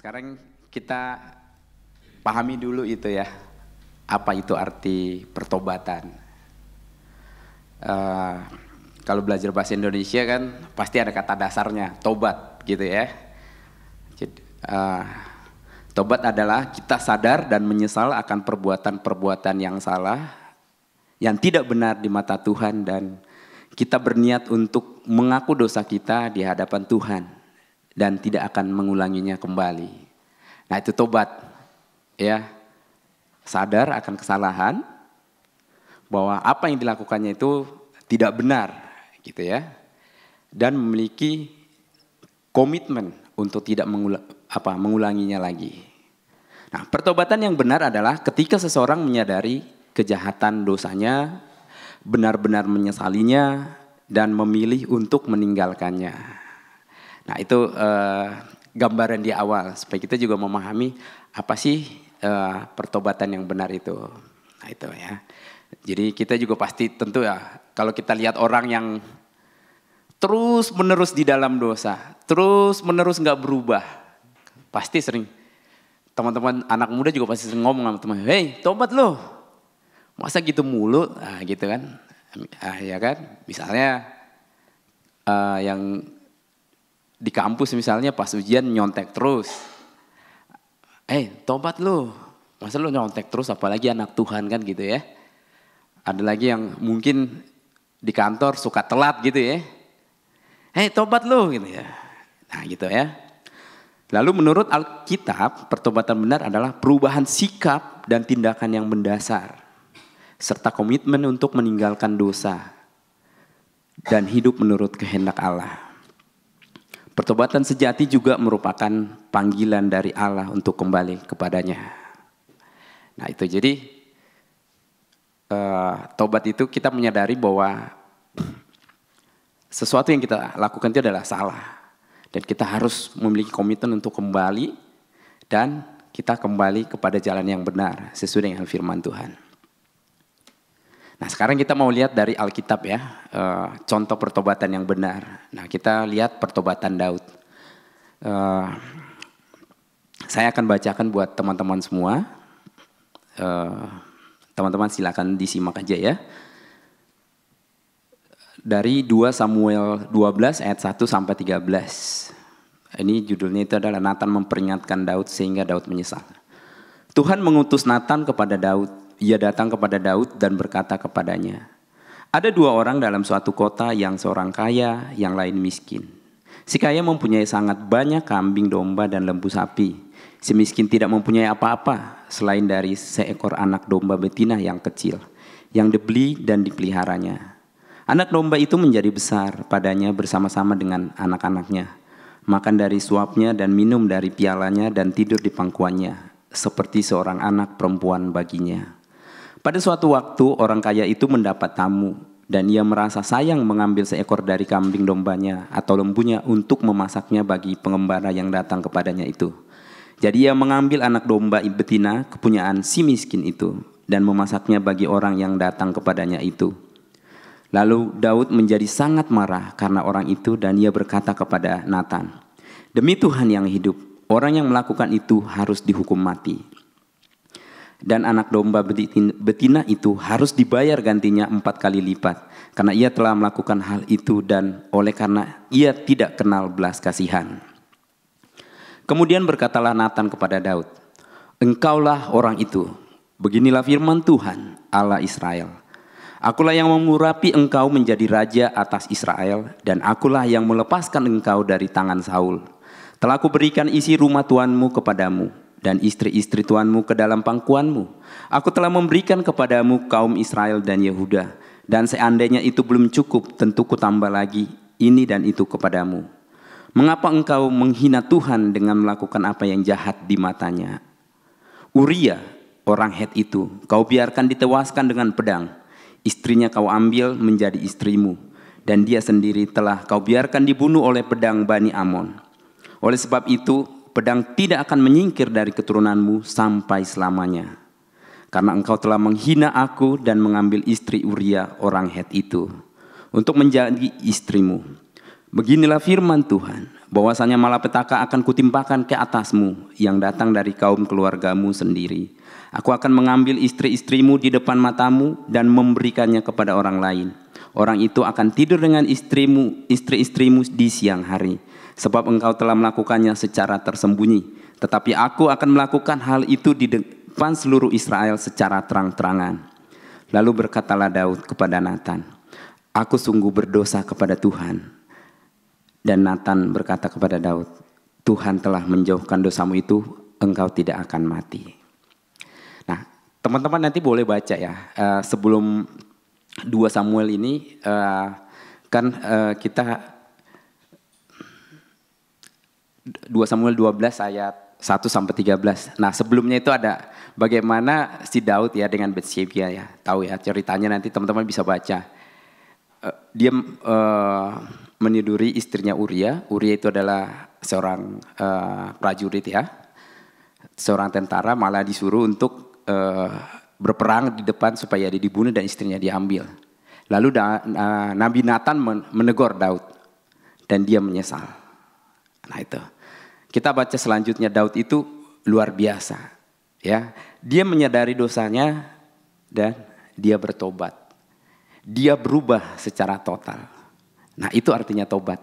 sekarang kita pahami dulu itu ya, apa itu arti pertobatan. Kalau belajar bahasa Indonesia kan pasti ada kata dasarnya, tobat gitu ya. Jadi, tobat adalah kita sadar dan menyesal akan perbuatan-perbuatan yang salah, yang tidak benar di mata Tuhan, dan kita berniat untuk mengaku dosa kita di hadapan Tuhan dan tidak akan mengulanginya kembali. Nah, itu tobat ya. Sadar akan kesalahan, bahwa apa yang dilakukannya itu tidak benar gitu ya. Dan memiliki komitmen untuk tidak mengulanginya lagi. Nah, pertobatan yang benar adalah ketika seseorang menyadari kejahatan dosanya, benar-benar menyesalinya, dan memilih untuk meninggalkannya. Nah, itu gambaran di awal supaya kita juga memahami apa sih pertobatan yang benar itu. Nah, itu ya. Jadi kita juga pasti tentu ya, kalau kita lihat orang yang terus menerus di dalam dosa, terus menerus nggak berubah, pasti sering teman-teman anak muda juga pasti sering ngomong sama teman, "Hei, tobat lo, masa gitu mulu?" Nah, gitu kan, ya kan. Misalnya yang di kampus misalnya pas ujian nyontek terus, tobat lo, masa lo nyontek terus, apalagi anak Tuhan kan gitu ya. Ada lagi yang mungkin di kantor suka telat gitu ya, tobat lo gitu ya. Nah gitu ya. Lalu menurut Alkitab, pertobatan benar adalah perubahan sikap dan tindakan yang mendasar, serta komitmen untuk meninggalkan dosa dan hidup menurut kehendak Allah. Pertobatan sejati juga merupakan panggilan dari Allah untuk kembali kepadanya. Nah itu jadi tobat itu kita menyadari bahwa sesuatu yang kita lakukan itu adalah salah. Dan kita harus memiliki komitmen untuk kembali dan kita kembali kepada jalan yang benar sesuai dengan firman Tuhan. Nah sekarang kita mau lihat dari Alkitab ya, contoh pertobatan yang benar. Nah kita lihat pertobatan Daud. Saya akan bacakan buat teman-teman semua. Teman-teman silakan disimak aja ya. Dari 2 Samuel 12 ayat 1 sampai 13. Ini judulnya itu adalah Nathan memperingatkan Daud sehingga Daud menyesal. Tuhan mengutus Nathan kepada Daud. Ia datang kepada Daud dan berkata kepadanya, "Ada 2 orang dalam suatu kota, yang seorang kaya, yang lain miskin. Si kaya mempunyai sangat banyak kambing, domba, dan lembu sapi. Si miskin tidak mempunyai apa-apa selain dari seekor anak domba betina yang kecil, yang dibeli dan dipeliharanya. Anak domba itu menjadi besar padanya bersama-sama dengan anak-anaknya, makan dari suapnya dan minum dari pialanya dan tidur di pangkuannya, seperti seorang anak perempuan baginya. Pada suatu waktu orang kaya itu mendapat tamu, dan ia merasa sayang mengambil seekor dari kambing dombanya atau lembunya untuk memasaknya bagi pengembara yang datang kepadanya itu. Jadi ia mengambil anak domba betina kepunyaan si miskin itu dan memasaknya bagi orang yang datang kepadanya itu. Lalu Daud menjadi sangat marah karena orang itu, dan ia berkata kepada Nathan, 'Demi Tuhan yang hidup, orang yang melakukan itu harus dihukum mati. Dan anak domba betina itu harus dibayar gantinya 4 kali lipat, karena ia telah melakukan hal itu dan oleh karena ia tidak kenal belas kasihan.' Kemudian berkatalah Nathan kepada Daud, 'Engkaulah orang itu. Beginilah firman Tuhan, Allah Israel. Akulah yang mengurapi engkau menjadi raja atas Israel, dan akulah yang melepaskan engkau dari tangan Saul. Telah kuberikan isi rumah tuanmu kepadamu, dan istri-istri tuanmu ke dalam pangkuanmu. Aku telah memberikan kepadamu kaum Israel dan Yehuda, dan seandainya itu belum cukup, tentu kutambah lagi ini dan itu kepadamu. Mengapa engkau menghina Tuhan dengan melakukan apa yang jahat di matanya? Uria, orang Het itu, kau biarkan ditewaskan dengan pedang. Istrinya kau ambil menjadi istrimu, dan dia sendiri telah kau biarkan dibunuh oleh pedang Bani Amon. Oleh sebab itu, pedang tidak akan menyingkir dari keturunanmu sampai selamanya. Karena engkau telah menghina aku dan mengambil istri Uria orang Het itu untuk menjadi istrimu. Beginilah firman Tuhan, bahwasanya malapetaka akan kutimpakan ke atasmu yang datang dari kaum keluargamu sendiri. Aku akan mengambil istri-istrimu di depan matamu dan memberikannya kepada orang lain. Orang itu akan tidur dengan istri-istrimu di siang hari, sebab engkau telah melakukannya secara tersembunyi. Tetapi aku akan melakukan hal itu di depan seluruh Israel secara terang-terangan. Lalu berkatalah Daud kepada Natan, aku sungguh berdosa kepada Tuhan. Dan Natan berkata kepada Daud, Tuhan telah menjauhkan dosamu itu, engkau tidak akan mati. Nah, teman-teman nanti boleh baca ya, sebelum 2 Samuel ini kita 2 Samuel 12 ayat 1 sampai 13. Nah, sebelumnya itu ada bagaimana si Daud ya dengan Batsyeba ya. Tahu ya ceritanya, nanti teman-teman bisa baca. Dia meniduri istrinya Uria. Uria itu adalah seorang prajurit ya, seorang tentara, malah disuruh untuk berperang di depan supaya dia dibunuh dan istrinya diambil. Lalu Nabi Natan menegur Daud dan dia menyesal. Nah itu, kita baca selanjutnya. Daud itu luar biasa ya, dia menyadari dosanya dan dia bertobat. Dia berubah secara total. Nah itu artinya tobat.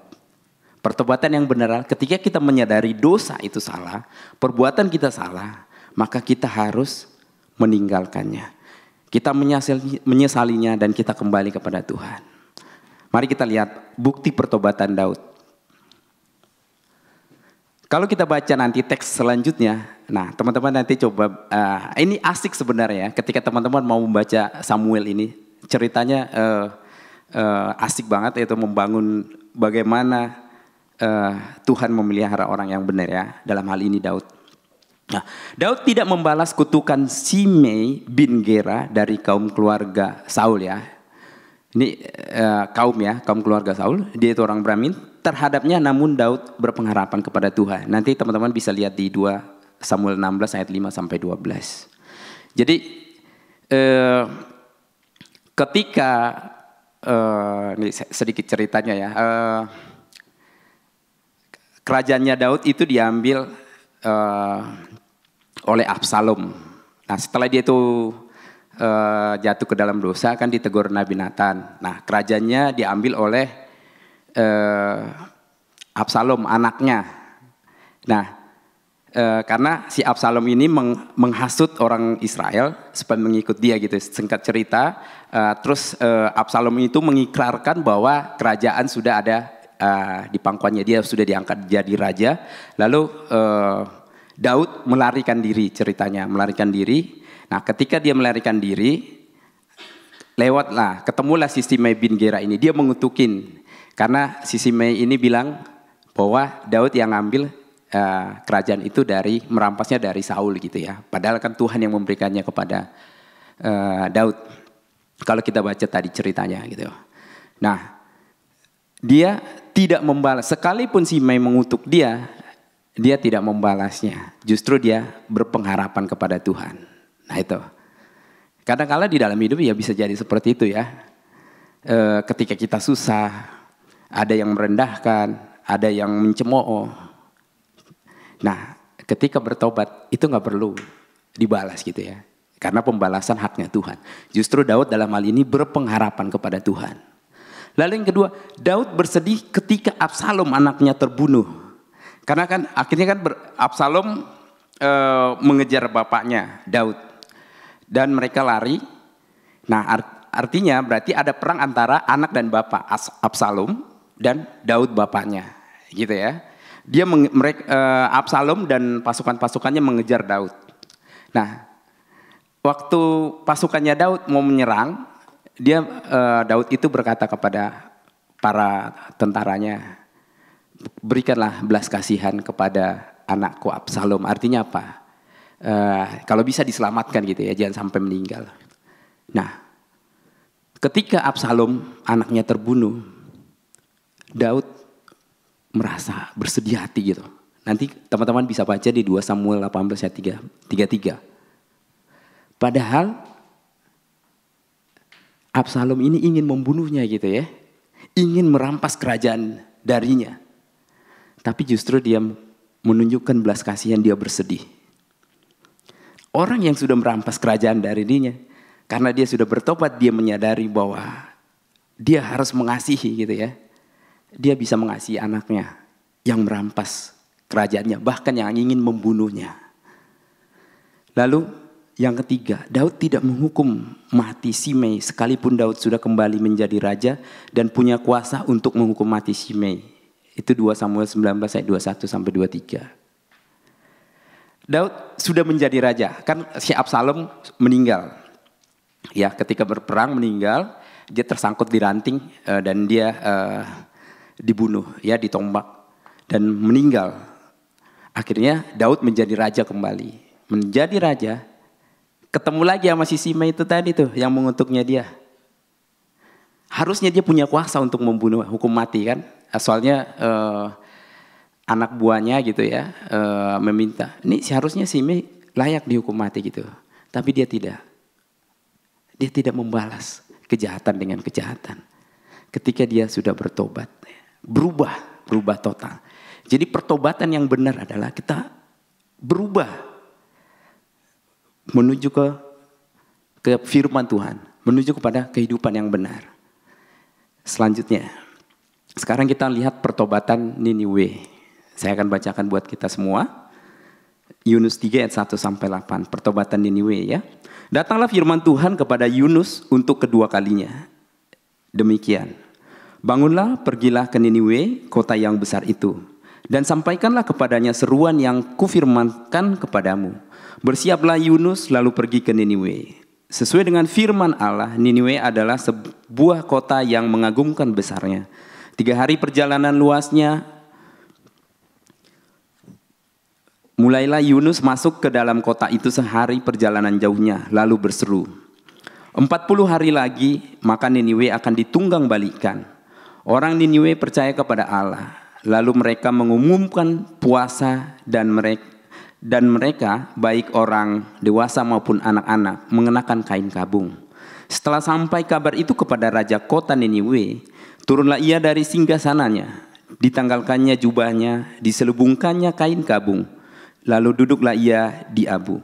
Pertobatan yang benar ketika kita menyadari dosa itu salah, perbuatan kita salah, maka kita harus meninggalkannya. Kita menyesalinya dan kita kembali kepada Tuhan. Mari kita lihat bukti pertobatan Daud. Kalau kita baca nanti teks selanjutnya, nah teman-teman nanti coba, ini asik sebenarnya ketika teman-teman mau membaca Samuel ini. Ceritanya asik banget, yaitu membangun bagaimana Tuhan memelihara orang yang benar ya, dalam hal ini Daud. Nah, Daud tidak membalas kutukan Shimei bin Gera dari kaum keluarga Saul ya. Ini kaum keluarga Saul, dia itu orang Bramin terhadapnya, namun Daud berpengharapan kepada Tuhan. Nanti teman-teman bisa lihat di 2 Samuel 16 ayat 5 sampai 12. Jadi ketika ini sedikit ceritanya ya, kerajaannya Daud itu diambil oleh Absalom. Nah setelah dia itu jatuh ke dalam dosa, kan ditegur Nabi Natan. Nah kerajaannya diambil oleh Absalom anaknya. Nah karena si Absalom ini menghasut orang Israel supaya mengikut dia gitu. Singkat cerita, terus Absalom itu mengikrarkan bahwa kerajaan sudah ada di pangkuannya, dia sudah diangkat jadi raja. Lalu Daud melarikan diri, ceritanya melarikan diri. Nah ketika dia melarikan diri, ketemulah si Shimei bin Gera ini. Dia mengutukin karena si Shimei ini bilang bahwa Daud yang ngambil kerajaan itu merampasnya dari Saul gitu ya. Padahal kan Tuhan yang memberikannya kepada Daud. Kalau kita baca tadi ceritanya gitu. Nah, dia tidak membalas. Sekalipun Shimei mengutuk dia tidak membalasnya. Justru dia berpengharapan kepada Tuhan. Nah itu. Kadang-kala di dalam hidup ya bisa jadi seperti itu ya. Ketika kita susah, ada yang merendahkan, ada yang mencemooh. Nah, ketika bertobat itu nggak perlu dibalas gitu ya, karena pembalasan haknya Tuhan. Justru Daud dalam hal ini berpengharapan kepada Tuhan. Lalu yang kedua, Daud bersedih ketika Absalom anaknya terbunuh, karena kan akhirnya kan Absalom mengejar bapaknya Daud dan mereka lari. Nah, artinya berarti ada perang antara anak dan bapak, Absalom dan Daud bapaknya, gitu ya. Absalom dan pasukan-pasukannya mengejar Daud. Nah, waktu pasukannya Daud mau menyerang, Daud itu berkata kepada para tentaranya, berikanlah belas kasihan kepada anakku Absalom. Artinya apa? Kalau bisa diselamatkan gitu ya, jangan sampai meninggal. Nah, ketika Absalom anaknya terbunuh, Daud merasa bersedih hati gitu. Nanti teman-teman bisa baca di 2 Samuel 18 ayat 33. Padahal Absalom ini ingin membunuhnya gitu ya. Ingin merampas kerajaan darinya. Tapi justru dia menunjukkan belas kasihan, dia bersedih. Orang yang sudah merampas kerajaan dari dirinya, karena dia sudah bertobat, dia menyadari bahwa dia harus mengasihi gitu ya. Dia bisa mengasihi anaknya yang merampas kerajaannya, bahkan yang ingin membunuhnya. Lalu yang ketiga, Daud tidak menghukum mati Simei sekalipun Daud sudah kembali menjadi raja dan punya kuasa untuk menghukum mati Simei. Itu 2 Samuel 19 ayat 21 sampai 23. Daud sudah menjadi raja, kan si Absalom meninggal. Ya, ketika berperang meninggal, dia tersangkut di ranting dan dia dibunuh, ya, ditombak dan meninggal. Akhirnya Daud menjadi raja kembali. Menjadi raja, ketemu lagi sama si Simei itu tadi tuh yang mengutuknya dia. Harusnya dia punya kuasa untuk membunuh, hukum mati kan. Soalnya anak buahnya gitu ya meminta, ini seharusnya Simei layak dihukum mati gitu. Tapi dia tidak. Dia tidak membalas kejahatan dengan kejahatan. Ketika dia sudah bertobat, berubah total. Jadi pertobatan yang benar adalah kita berubah menuju ke firman Tuhan, menuju kepada kehidupan yang benar. Selanjutnya, sekarang kita lihat pertobatan Niniwe. Saya akan bacakan buat kita semua. Yunus 3 ayat 1 sampai 8, pertobatan Niniwe ya. Datanglah firman Tuhan kepada Yunus untuk kedua kalinya. Demikian, bangunlah, pergilah ke Niniwe, kota yang besar itu, dan sampaikanlah kepadanya seruan yang kufirmankan kepadamu. Bersiaplah Yunus lalu pergi ke Niniwe. Sesuai dengan firman Allah, Niniwe adalah sebuah kota yang mengagumkan besarnya. 3 hari perjalanan luasnya. Mulailah Yunus masuk ke dalam kota itu sehari perjalanan jauhnya, lalu berseru, 40 hari lagi maka Niniwe akan ditunggang balikan. Orang Niniwe percaya kepada Allah. Lalu mereka mengumumkan puasa dan mereka baik orang dewasa maupun anak-anak mengenakan kain kabung. Setelah sampai kabar itu kepada raja kota Niniwe, turunlah ia dari singgasananya, ditanggalkannya jubahnya, diselubungkannya kain kabung, lalu duduklah ia di abu.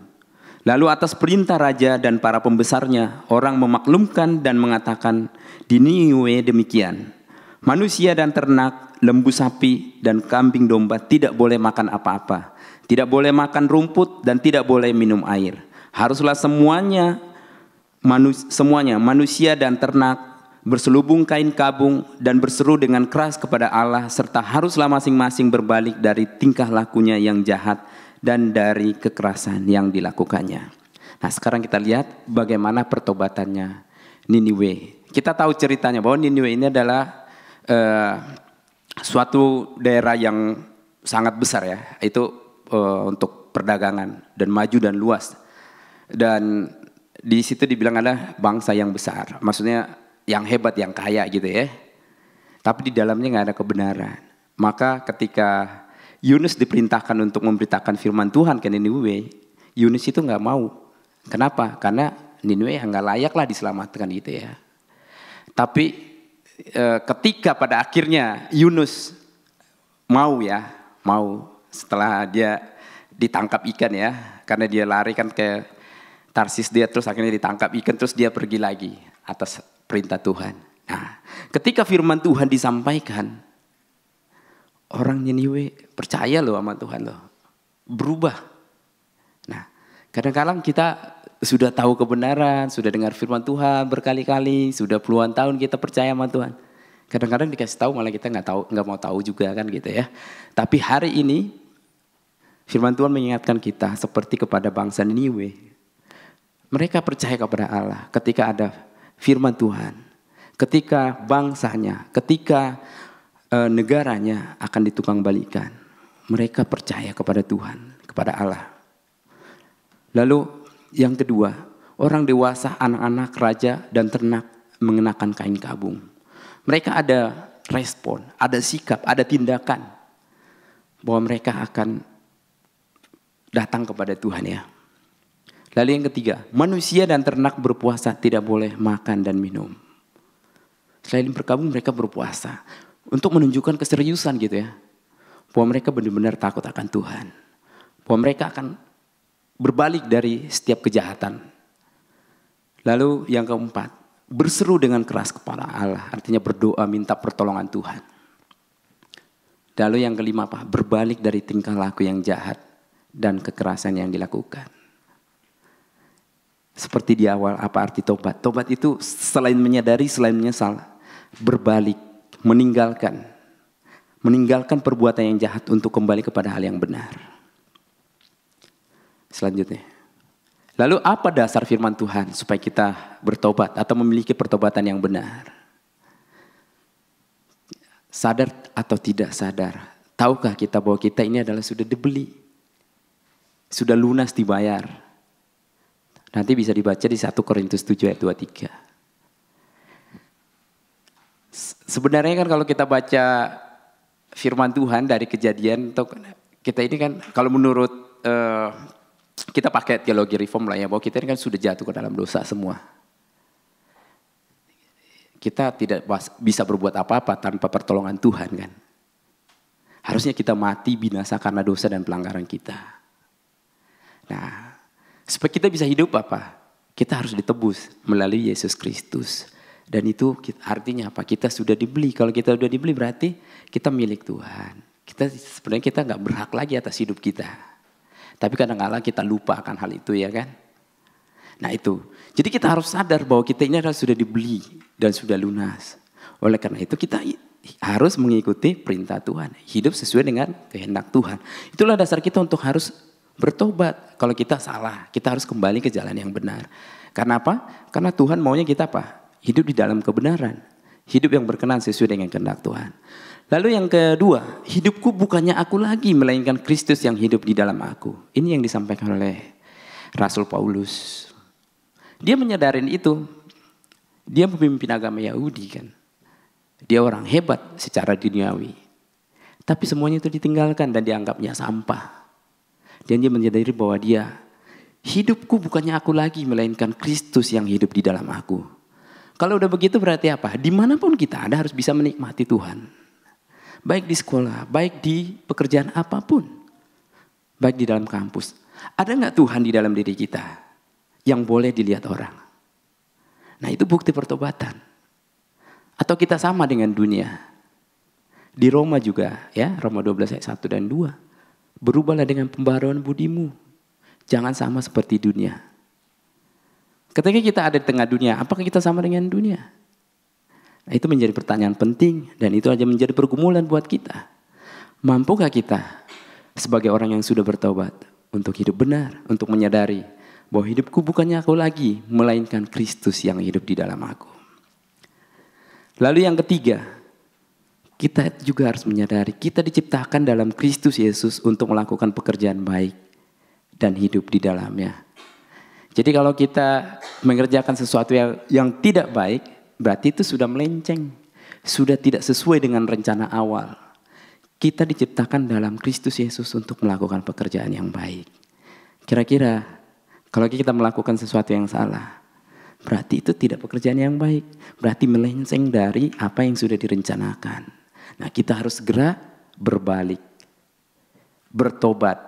Lalu atas perintah raja dan para pembesarnya, orang memaklumkan dan mengatakan di Niniwe demikian, manusia dan ternak, lembu sapi dan kambing domba tidak boleh makan apa-apa. Tidak boleh makan rumput dan tidak boleh minum air. Haruslah semuanya manusia dan ternak berselubung kain kabung dan berseru dengan keras kepada Allah, serta haruslah masing-masing berbalik dari tingkah lakunya yang jahat dan dari kekerasan yang dilakukannya. Nah, sekarang kita lihat bagaimana pertobatannya Niniwe. Kita tahu ceritanya bahwa Niniwe ini adalah suatu daerah yang sangat besar ya. Itu untuk perdagangan dan maju dan luas, dan di situ dibilang adalah bangsa yang besar, maksudnya yang hebat, yang kaya gitu ya. Tapi di dalamnya nggak ada kebenaran. Maka ketika Yunus diperintahkan untuk memberitakan firman Tuhan ke Niniwe, Yunus itu nggak mau. Kenapa? Karena Niniwe nggak layak lah diselamatkan gitu ya. Tapi ketika pada akhirnya Yunus mau setelah dia ditangkap ikan ya, karena dia lari kan ke Tarsis dia, terus akhirnya ditangkap ikan, terus dia pergi lagi atas perintah Tuhan. Nah, ketika firman Tuhan disampaikan, orang Niniwe percaya loh sama Tuhan loh, berubah. Nah, kadang-kadang kita sudah tahu kebenaran, sudah dengar firman Tuhan berkali-kali, sudah puluhan tahun kita percaya sama Tuhan. Kadang-kadang dikasih tahu malah kita nggak mau tahu juga kan gitu ya. Tapi hari ini firman Tuhan mengingatkan kita seperti kepada bangsa Niniwe. Mereka percaya kepada Allah ketika ada firman Tuhan, ketika bangsanya, ketika negaranya akan ditunggang balikan. Mereka percaya kepada Tuhan, kepada Allah. Lalu yang kedua, orang dewasa, anak-anak, raja dan ternak mengenakan kain kabung. Mereka ada respon, ada sikap, ada tindakan bahwa mereka akan datang kepada Tuhan ya. Lalu yang ketiga, manusia dan ternak berpuasa, tidak boleh makan dan minum. Selain berkabung mereka berpuasa. untuk menunjukkan keseriusan gitu ya. Bahwa mereka benar-benar takut akan Tuhan. Bahwa mereka akan berbalik dari setiap kejahatan. Lalu yang keempat, berseru dengan keras kepada Allah. Artinya berdoa minta pertolongan Tuhan. Lalu yang kelima apa? Berbalik dari tingkah laku yang jahat dan kekerasan yang dilakukan. Seperti di awal, apa arti tobat? Tobat itu selain menyadari, selain menyesal, berbalik, meninggalkan perbuatan yang jahat untuk kembali kepada hal yang benar. Selanjutnya. Lalu apa dasar firman Tuhan supaya kita bertobat atau memiliki pertobatan yang benar? Sadar atau tidak sadar, tahukah kita bahwa kita ini adalah sudah dibeli, sudah lunas dibayar. Nanti bisa dibaca di 1 Korintus 7 ayat 23. Sebenarnya kan kalau kita baca firman Tuhan dari Kejadian, kita ini kan kalau menurut kita pakai teologi reform lah ya, bahwa kita ini kan sudah jatuh ke dalam dosa semua. Kita tidak bisa berbuat apa-apa tanpa pertolongan Tuhan kan. Harusnya kita mati binasa karena dosa dan pelanggaran kita. Nah, supaya kita bisa hidup apa? Kita harus ditebus melalui Yesus Kristus. Dan itu artinya apa? Kita sudah dibeli. Kalau kita sudah dibeli berarti kita milik Tuhan. Sebenarnya kita nggak berhak lagi atas hidup kita. Tapi kadang-kadang kita lupa akan hal itu ya kan. Nah itu. Jadi kita harus sadar bahwa kita ini adalah sudah dibeli dan sudah lunas. Oleh karena itu kita harus mengikuti perintah Tuhan. Hidup sesuai dengan kehendak Tuhan. Itulah dasar kita untuk harus bertobat. Kalau kita salah, kita harus kembali ke jalan yang benar. Karena apa? Karena Tuhan maunya kita apa? Hidup di dalam kebenaran. Hidup yang berkenan sesuai dengan kehendak Tuhan. Lalu yang kedua, hidupku bukannya aku lagi, melainkan Kristus yang hidup di dalam aku. Ini yang disampaikan oleh Rasul Paulus. Dia menyadarin itu. Dia memimpin agama Yahudi kan. Dia orang hebat secara duniawi. Tapi semuanya itu ditinggalkan dan dianggapnya sampah. Dan dia menyadari bahwa hidupku bukannya aku lagi, melainkan Kristus yang hidup di dalam aku. Kalau udah begitu berarti apa? Dimanapun kita ada harus bisa menikmati Tuhan. Baik di sekolah, baik di pekerjaan apapun. Baik di dalam kampus. Ada gak Tuhan di dalam diri kita yang boleh dilihat orang? Nah itu bukti pertobatan. Atau kita sama dengan dunia. Di Roma juga ya, Roma 12 ayat 1 dan 2. Berubahlah dengan pembaharuan budimu. Jangan sama seperti dunia. Ketika kita ada di tengah dunia, apakah kita sama dengan dunia? Nah, itu menjadi pertanyaan penting dan itu aja menjadi pergumulan buat kita. Mampukah kita sebagai orang yang sudah bertobat untuk hidup benar, untuk menyadari bahwa hidupku bukannya aku lagi, melainkan Kristus yang hidup di dalam aku. Lalu yang ketiga, kita juga harus menyadari kita diciptakan dalam Kristus Yesus untuk melakukan pekerjaan baik dan hidup di dalamnya. Jadi kalau kita mengerjakan sesuatu yang tidak baik, berarti itu sudah melenceng, sudah tidak sesuai dengan rencana awal. Kita diciptakan dalam Kristus Yesus untuk melakukan pekerjaan yang baik. Kira-kira kalau kita melakukan sesuatu yang salah, berarti itu tidak pekerjaan yang baik. Berarti melenceng dari apa yang sudah direncanakan. Nah kita harus segera berbalik, bertobat,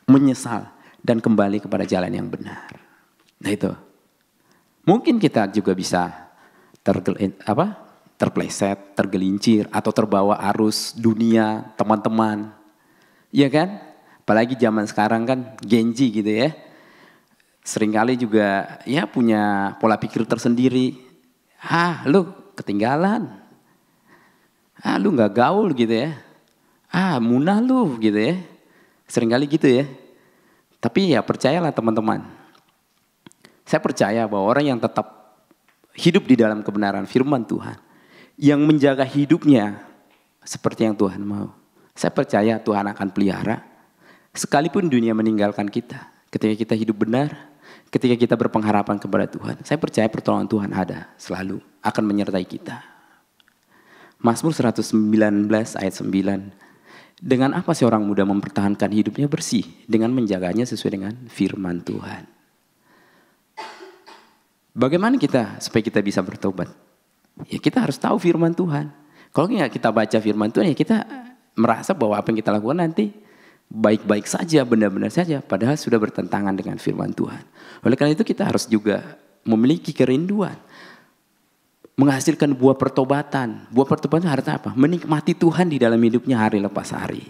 menyesal, dan kembali kepada jalan yang benar. Nah itu, mungkin kita juga bisa terpleset, tergelincir, atau terbawa arus dunia, teman-teman. Iya kan? Apalagi zaman sekarang kan Gen Z gitu ya. Seringkali juga ya punya pola pikir tersendiri. Lu ketinggalan. Lu gak gaul gitu ya. Munah lu gitu ya. Seringkali gitu ya. Tapi ya percayalah teman-teman. Saya percaya bahwa orang yang tetap hidup di dalam kebenaran firman Tuhan, yang menjaga hidupnya seperti yang Tuhan mau, saya percaya Tuhan akan pelihara. Sekalipun dunia meninggalkan kita, ketika kita hidup benar, ketika kita berpengharapan kepada Tuhan, saya percaya pertolongan Tuhan ada, selalu akan menyertai kita. Mazmur 119 ayat 9. Dengan apa seorang muda mempertahankan hidupnya bersih? Dengan menjaganya sesuai dengan firman Tuhan. Bagaimana kita supaya kita bisa bertobat? Ya kita harus tahu firman Tuhan. Kalau nggak kita baca firman Tuhan ya kita merasa bahwa apa yang kita lakukan nanti baik-baik saja, benar-benar saja. Padahal sudah bertentangan dengan firman Tuhan. Oleh karena itu kita harus juga memiliki kerinduan. Menghasilkan buah pertobatan. Buah pertobatan artinya apa? Menikmati Tuhan di dalam hidupnya hari lepas hari.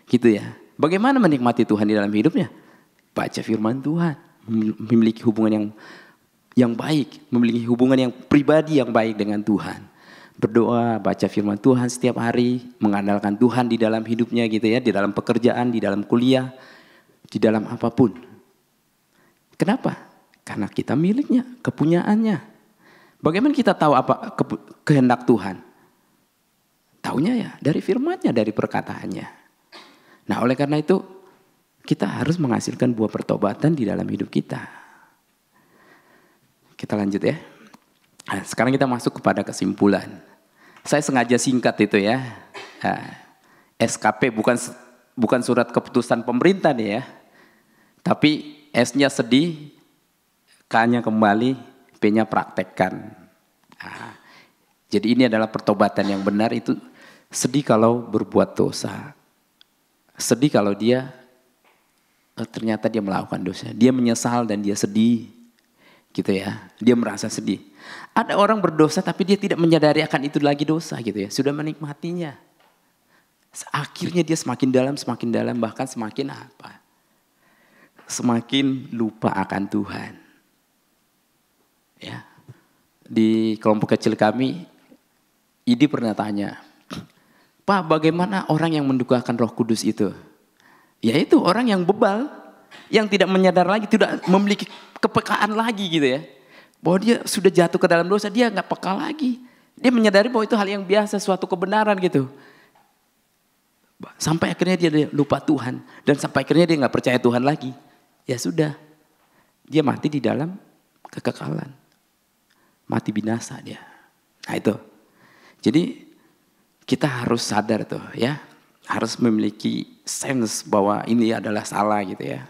Gitu ya. Bagaimana menikmati Tuhan di dalam hidupnya? Baca firman Tuhan. Memiliki hubungan yang baik. Memiliki hubungan yang pribadi yang baik dengan Tuhan. Berdoa, baca firman Tuhan setiap hari, mengandalkan Tuhan di dalam hidupnya gitu ya, di dalam pekerjaan, di dalam kuliah, di dalam apapun. Kenapa? Karena kita miliknya, kepunyaannya. Bagaimana kita tahu apa kehendak Tuhan? Taunya ya dari firman-Nya, dari perkataannya. Nah, oleh karena itu kita harus menghasilkan buah pertobatan di dalam hidup kita. Kita lanjut ya. Nah, sekarang kita masuk kepada kesimpulan. Saya sengaja singkat itu ya. SKP bukan surat keputusan pemerintah nih ya. Tapi S-nya sedih, K-nya kembali, P-nya praktekkan. Nah, jadi ini adalah pertobatan yang benar itu sedih kalau berbuat dosa. Sedih kalau dia ternyata dia melakukan dosa. Dia menyesal dan dia sedih. Gitu ya. Dia merasa sedih. Ada orang berdosa tapi dia tidak menyadari akan itu lagi dosa gitu ya. Sudah menikmatinya. Akhirnya dia semakin dalam bahkan semakin apa? Semakin lupa akan Tuhan. Ya. Di kelompok kecil kami, Idi pernah tanya, Pak, bagaimana orang yang mendukakan Roh Kudus itu? Yaitu orang yang bebal, yang tidak menyadar lagi, tidak memiliki kepekaan lagi gitu ya. Bahwa dia sudah jatuh ke dalam dosa, dia nggak peka lagi. Dia menyadari bahwa itu hal yang biasa, suatu kebenaran gitu. Sampai akhirnya dia lupa Tuhan. Dan sampai akhirnya dia nggak percaya Tuhan lagi. Ya sudah, dia mati di dalam kekekalan. Mati binasa dia. Nah itu. Jadi kita harus sadar tuh ya. Harus memiliki sense bahwa ini adalah salah gitu ya.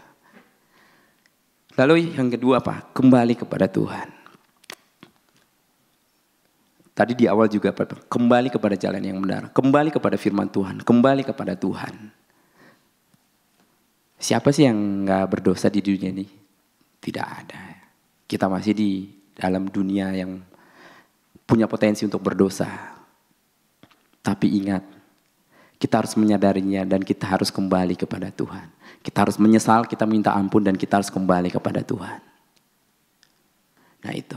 Lalu yang kedua apa? Kembali kepada Tuhan. Tadi di awal juga kembali kepada jalan yang benar. Kembali kepada firman Tuhan. Kembali kepada Tuhan. Siapa sih yang gak berdosa di dunia ini? Tidak ada. Kita masih di dalam dunia yang punya potensi untuk berdosa. Tapi ingat, kita harus menyadarinya dan kita harus kembali kepada Tuhan. Kita harus menyesal, kita minta ampun dan kita harus kembali kepada Tuhan. Nah itu,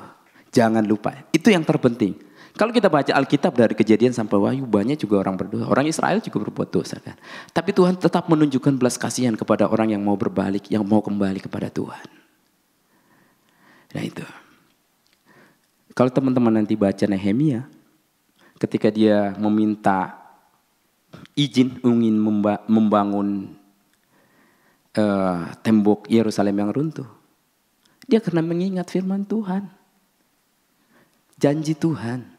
jangan lupa. Itu yang terpenting. Kalau kita baca Alkitab dari Kejadian sampai Wahyu, banyak juga orang berdosa. Orang Israel juga berbuat dosa kan. Tapi Tuhan tetap menunjukkan belas kasihan kepada orang yang mau berbalik, yang mau kembali kepada Tuhan. Nah itu. Kalau teman-teman nanti baca Nehemia, ketika dia meminta izin ingin membangun tembok Yerusalem yang runtuh, dia karena mengingat firman Tuhan, janji Tuhan.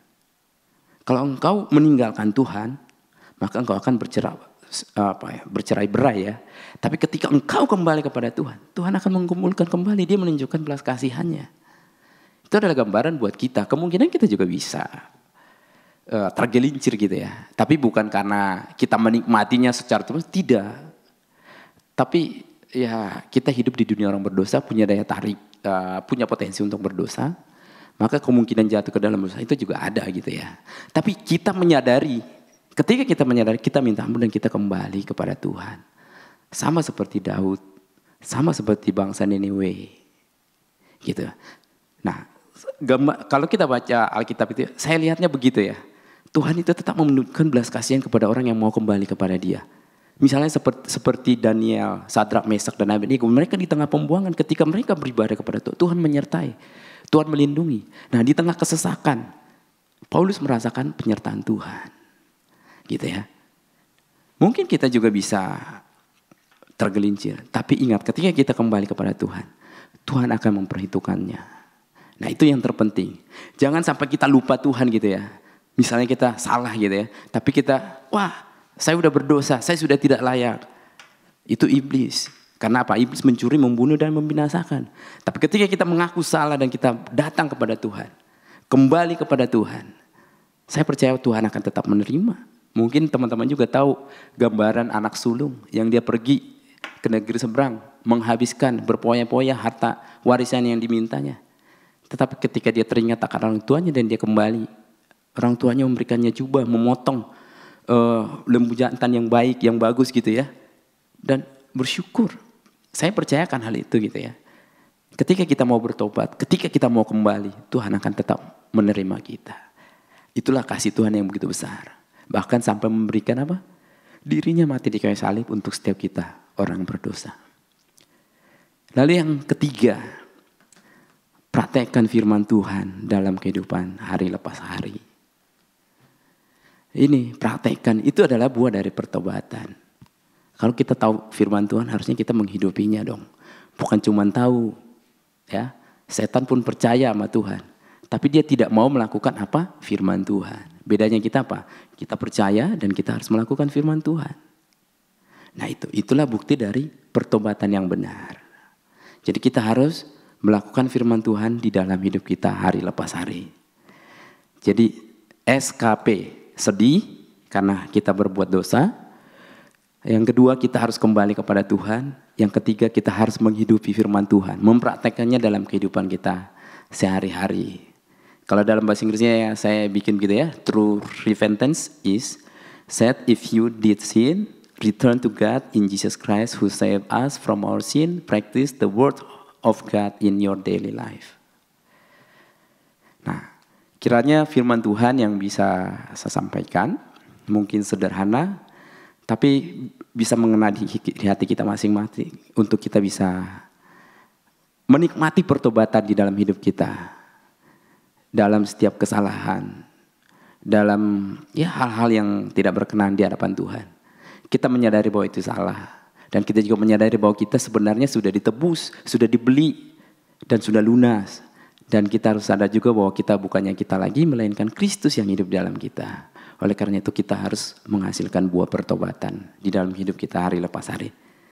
Kalau engkau meninggalkan Tuhan, maka engkau akan bercerai-berai ya. Tapi ketika engkau kembali kepada Tuhan, Tuhan akan mengumpulkan kembali. Dia menunjukkan belas kasihannya. Itu adalah gambaran buat kita. Kemungkinan kita juga bisa tergelincir gitu ya. Tapi bukan karena kita menikmatinya secara terus, tidak. Tapi ya kita hidup di dunia orang berdosa, punya daya tarik, punya potensi untuk berdosa. Maka kemungkinan jatuh ke dalam dosa itu juga ada gitu ya. Tapi kita menyadari, ketika kita menyadari, kita minta ampun dan kita kembali kepada Tuhan. Sama seperti Daud, sama seperti bangsa Niniwe. Gitu. Nah, kalau kita baca Alkitab itu, saya lihatnya begitu ya. Tuhan itu tetap menunjukkan belas kasihan kepada orang yang mau kembali kepada Dia. Misalnya seperti Daniel, Sadrak, Mesak, dan Abednego. Mereka di tengah pembuangan ketika mereka beribadah kepada Tuhan, Tuhan menyertai. Tuhan melindungi. Nah di tengah kesesakan, Paulus merasakan penyertaan Tuhan. Gitu ya. Mungkin kita juga bisa tergelincir. Tapi ingat ketika kita kembali kepada Tuhan, Tuhan akan memperhitungkannya. Nah itu yang terpenting. Jangan sampai kita lupa Tuhan gitu ya. Misalnya kita salah gitu ya. Tapi kita, wah saya sudah berdosa, saya sudah tidak layak. Itu iblis. Karena apa? Iblis mencuri, membunuh, dan membinasakan. Tapi ketika kita mengaku salah dan kita datang kepada Tuhan, kembali kepada Tuhan, Saya percaya Tuhan akan tetap menerima. Mungkin teman-teman juga tahu gambaran anak sulung yang dia pergi ke negeri seberang, menghabiskan berpoya-poya harta warisan yang dimintanya. Tetapi ketika dia teringat akan orang tuanya dan dia kembali, orang tuanya memberikannya jubah, memotong lembu jantan yang baik, yang bagus gitu ya. Dan bersyukur. Saya percayakan hal itu gitu ya. Ketika kita mau bertobat, ketika kita mau kembali, Tuhan akan tetap menerima kita. Itulah kasih Tuhan yang begitu besar. Bahkan sampai memberikan apa? Dirinya mati di kayu salib untuk setiap kita, orang berdosa. Lalu yang ketiga, praktekkan firman Tuhan dalam kehidupan hari lepas hari. Ini praktekkan, itu adalah buah dari pertobatan. Kalau kita tahu firman Tuhan, harusnya kita menghidupinya dong. Bukan cuma tahu, ya. Setan pun percaya sama Tuhan, tapi dia tidak mau melakukan apa? Firman Tuhan. Bedanya kita apa? Kita percaya dan kita harus melakukan firman Tuhan. Nah itulah bukti dari pertobatan yang benar. Jadi kita harus melakukan firman Tuhan di dalam hidup kita hari lepas hari. Jadi SKP, sedih karena kita berbuat dosa. Yang kedua, kita harus kembali kepada Tuhan. Yang ketiga, kita harus menghidupi firman Tuhan, mempraktekannya dalam kehidupan kita sehari-hari. Kalau dalam bahasa Inggrisnya ya, saya bikin gitu ya, true repentance is said if you did sin, return to God in Jesus Christ who saved us from our sin, practice the word of God in your daily life. Nah, kiranya firman Tuhan yang bisa saya sampaikan, mungkin sederhana, tapi bisa mengena di hati kita masing-masing untuk kita bisa menikmati pertobatan di dalam hidup kita. Dalam setiap kesalahan, dalam ya hal-hal yang tidak berkenan di hadapan Tuhan. Kita menyadari bahwa itu salah. Dan kita juga menyadari bahwa kita sebenarnya sudah ditebus, sudah dibeli, dan sudah lunas. Dan kita harus sadar juga bahwa kita bukannya kita lagi, melainkan Kristus yang hidup di dalam kita. Oleh karena itu kita harus menghasilkan buah pertobatan di dalam hidup kita hari lepas hari.